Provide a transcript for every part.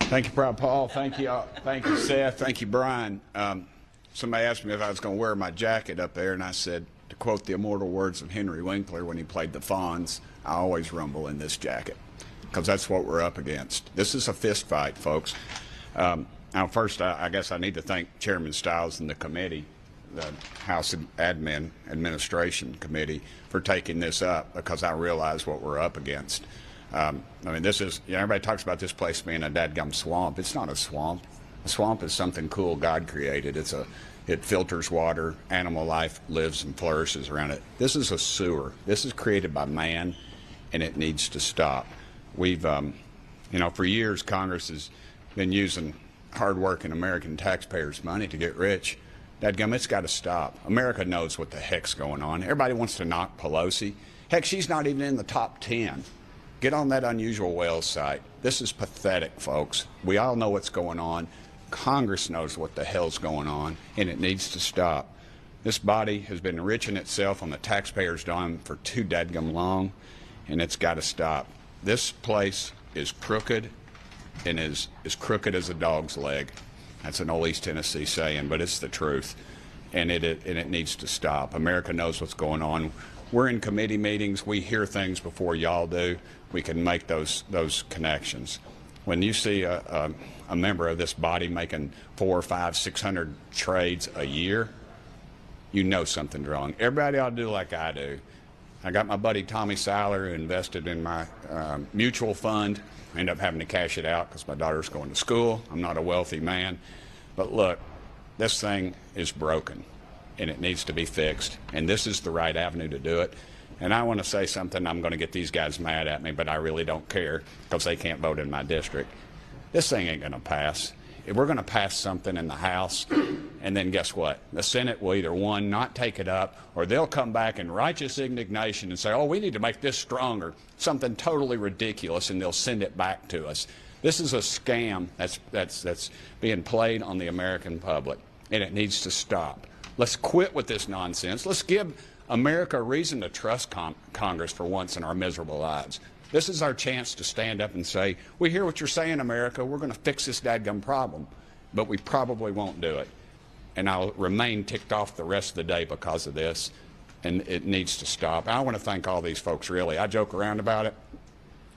Thank you, Paul. Thank you, Seth. Thank you, Brian. Somebody asked me if I was going to wear my jacket up there, and I said, to quote the immortal words of Henry Winkler when he played the Fonz, I always rumble in this jacket, because that's what we're up against. This is a fist fight, folks. Now, first, I guess I need to thank Chairman Stiles and the committee, the House Administration Committee, for taking this up, because I realize what we're up against. I mean, this is, everybody talks about this place being a dadgum swamp. It's not a swamp. A swamp is something cool God created. It filters water. Animal life lives and flourishes around it. This is a sewer. This is created by man, and it needs to stop. We've, for years, Congress has been using hard-working American taxpayers' money to get rich. Dadgum, it's got to stop. America knows what the heck's going on. Everybody wants to knock Pelosi. Heck, she's not even in the top 10. Get on that Unusual Whales site. This is pathetic, folks. We all know what's going on. Congress knows what the hell's going on, and it needs to stop. This body has been enriching itself on the taxpayers' dime for too dadgum long, and it's got to stop. This place is crooked, and is crooked as a dog's leg. That's an old East Tennessee saying, but it's the truth, and it needs to stop. America knows what's going on. We're in committee meetings. We hear things before y'all do. We can make those connections. When you see a member of this body making 400, 500, 600 trades a year, you know something's wrong. Everybody ought to do like I do. I got my buddy Tommy Siler, who invested in my mutual fund. I ended up having to cash it out because my daughter's going to school. I'm not a wealthy man. But look, this thing is broken, and it needs to be fixed. And this is the right avenue to do it. And I want to say something. I'm going to get these guys mad at me, but I really don't care, because they can't vote in my district. This thing ain't going to pass. If we're going to pass something in the House, and then guess what? The Senate will either, one, not take it up, or they'll come back in righteous indignation and say, oh, we need to make this stronger, something totally ridiculous, and they'll send it back to us. This is a scam that's being played on the American public, and it needs to stop. Let's quit with this nonsense. Let's give America a reason to trust Congress for once in our miserable lives. This is our chance to stand up and say, we hear what you're saying, America. We're going to fix this dadgum problem. But we probably won't do it. And I'll remain ticked off the rest of the day because of this. And it needs to stop. I want to thank all these folks, really. I joke around about it.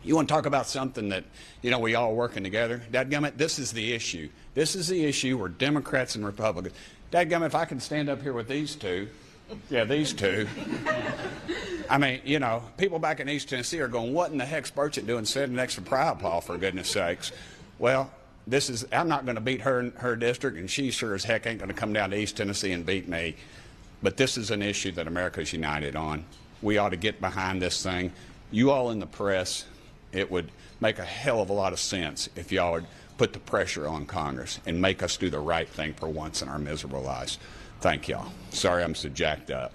You want to talk about something that, we all working together? Dadgummit, this is the issue. This is the issue where Democrats and Republicans. Dadgummit, if I can stand up here with these two. Yeah, these two. I mean, people back in East Tennessee are going, what in the heck's Burchett doing sitting next to Proud Paul, for goodness sakes? Well, I'm not going to beat her in her district, and she sure as heck ain't going to come down to East Tennessee and beat me. But this is an issue that America's united on. We ought to get behind this thing. You all in the press, it would make a hell of a lot of sense if y'all would put the pressure on Congress and make us do the right thing for once in our miserable lives. Thank y'all. Sorry I'm so jacked up.